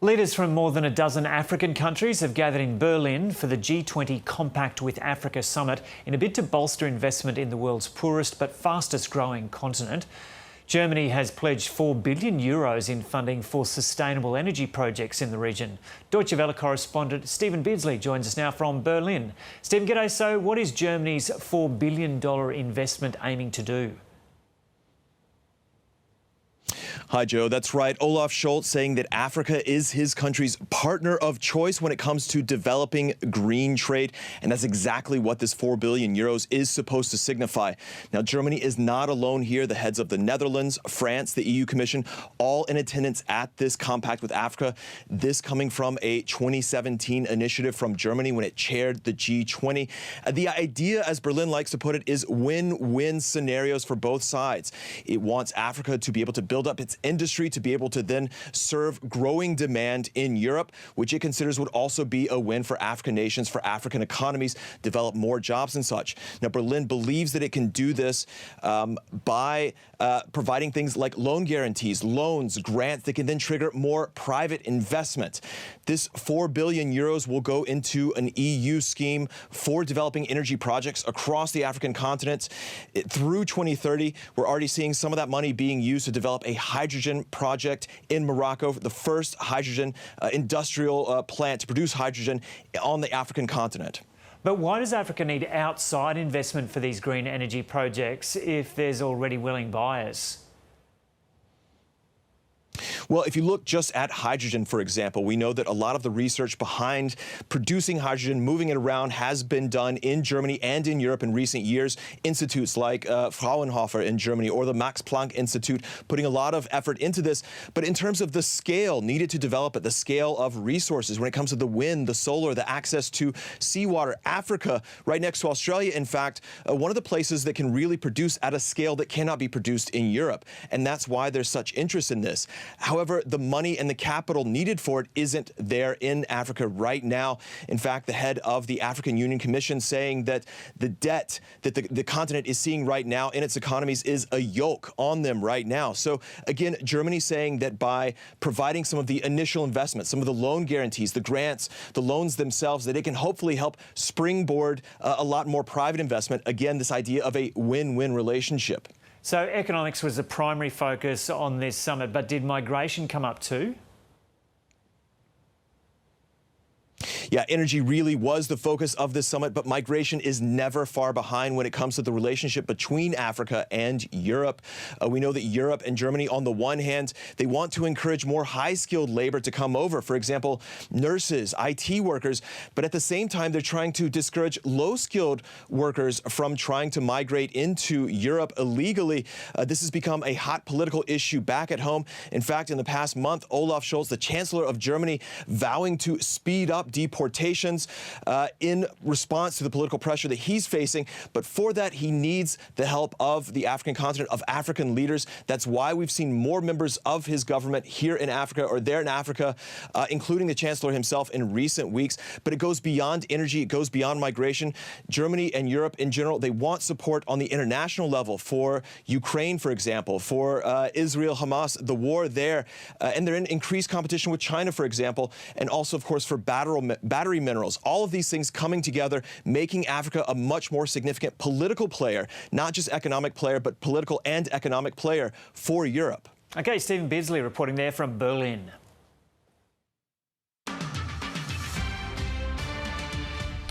Leaders from more than a dozen African countries have gathered in Berlin for the G20 Compact with Africa summit in a bid to bolster investment in the world's poorest but fastest growing continent. Germany has pledged €4 billion in funding for sustainable energy projects in the region. Deutsche Welle correspondent Steven Beardsley joins us now from Berlin. Steven, g'day. So what is Germany's $4 billion investment aiming to do? Hi, Joe. That's right. Olaf Scholz saying that Africa is his country's partner of choice when it comes to developing green trade. And that's exactly what this €4 billion is supposed to signify. Now, Germany is not alone here. The heads of the Netherlands, France, the EU Commission, all in attendance at this compact with Africa. This coming from a 2017 initiative from Germany when it chaired the G20. The idea, as Berlin likes to put it, is win-win scenarios for both sides. It wants Africa to be able to build up its industry, to be able to then serve growing demand in Europe, which it considers would also be a win for African nations, for African economies, develop more jobs and such. Now, Berlin believes that it can do this by providing things like loan guarantees, loans, grants that can then trigger more private investment. This €4 billion will go into an EU scheme for developing energy projects across the African continent. Through 2030, we're already seeing some of that money being used to develop a hydrogen project in Morocco, the first hydrogen industrial plant to produce hydrogen on the African continent. But why does Africa need outside investment for these green energy projects if there's already willing buyers? Well, if you look just at hydrogen, for example, we know that a lot of the research behind producing hydrogen, moving it around, has been done in Germany and in Europe in recent years. Institutes like Fraunhofer in Germany or the Max Planck Institute putting a lot of effort into this. But in terms of the scale needed to develop it, the scale of resources when it comes to the wind, the solar, the access to seawater, Africa, right next to Australia, in fact, one of the places that can really produce at a scale that cannot be produced in Europe. And that's why there's such interest in this. However, the money and the capital needed for it isn't there in Africa right now. In fact, the head of the African Union Commission saying that the debt that the continent is seeing right now in its economies is a yoke on them right now. So again, Germany saying that by providing some of the initial investments, some of the loan guarantees, the grants, the loans themselves, that it can hopefully help springboard a lot more private investment. Again, this idea of a win-win relationship. So economics was the primary focus on this summit, but did migration come up too? Yeah, energy really was the focus of this summit, but migration is never far behind when it comes to the relationship between Africa and Europe. We know that Europe and Germany, on the one hand, they want to encourage more high-skilled labor to come over, for example, nurses, IT workers, but at the same time, they're trying to discourage low-skilled workers from trying to migrate into Europe illegally. This has become a hot political issue back at home. In fact, in the past month, Olaf Scholz, the Chancellor of Germany, vowing to speed up deportations in response to the political pressure that he's facing. But for that, he needs the help of the African continent, of African leaders. That's why we've seen more members of his government here in Africa or there in Africa, including the Chancellor himself in recent weeks. But it goes beyond energy. It goes beyond migration. Germany and Europe in general, they want support on the international level for Ukraine, for example, for Israel, Hamas, the war there. And they're in increased competition with China, for example, and also, of course, for battery minerals. All of these things coming together, making Africa a much more significant political player, not just economic player, but political and economic player for Europe. OK, Steven Beardsley reporting there from Berlin.